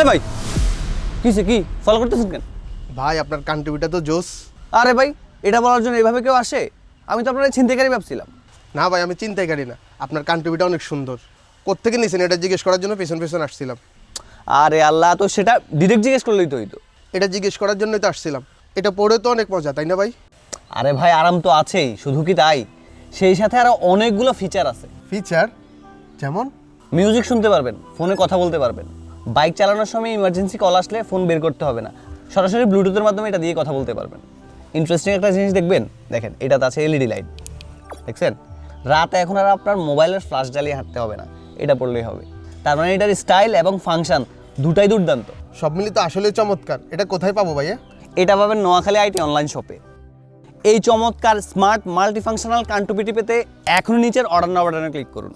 হ্যাঁ ভাই, কিসে কি ফলো করতেছেন কেন? ভাই আপনার কান্ট্রিবিউটা তো জোস। আরে ভাই, এটা বলার জন্য এভাবে কেউ আসে? আমি তো আপনার ছিনতাইকারী ভাবছিলাম। না ভাই, আমি চিন্তাইকারী না। আপনার কান্ট্রিবিউটা অনেক সুন্দর। কোত্থেকে নিয়েছেন এটা জিজ্ঞেস করার জন্য পেছন পেছন আসছিলাম। আরে আল্লাহ, তো সেটা ডিরেক্ট জিজ্ঞেস করলেই তো হইতো। এটা জিজ্ঞেস করার জন্যই তো আসছিলাম। এটা পড়ে তো অনেক মজা, তাই না ভাই? আরে ভাই, আরাম তো আছেই, শুধু কি তাই, সেই সাথে আরো অনেকগুলো ফিচার আছে। ফিচার যেমন? মিউজিক শুনতে পারবেন, ফোনে কথা বলতে পারবেন, বাইক চালানোর সময় ইমার্জেন্সি কল আসলে ফোন বের করতে হবে না, সরাসরি ব্লুটুথের মাধ্যমে এটা দিয়ে কথা বলতে পারবেন। ইন্টারেস্টিং একটা জিনিস দেখবেন, দেখেন এটাতে আছে এলইডি লাইট, দেখছেন? রাতে এখন আর আপনার মোবাইলের ফ্ল্যাশ জ্বালিয়ে হাঁটতে হবে না, এটা পড়লেই হবে। তার মানে এটার স্টাইল এবং ফাংশন দুটাই দুর্দান্ত। সব মিলিয়ে তো আসলে চমৎকার। এটা কোথায় পাবো ভাইয়া? এটা পাবেন নোয়াখালী আইটি অনলাইন শপে। এই চমৎকার স্মার্ট মাল্টিফাংশনাল কান্ট্রিবিউটি পেতে এখনই নিচের অর্ডার নাও বাটনে ক্লিক করুন।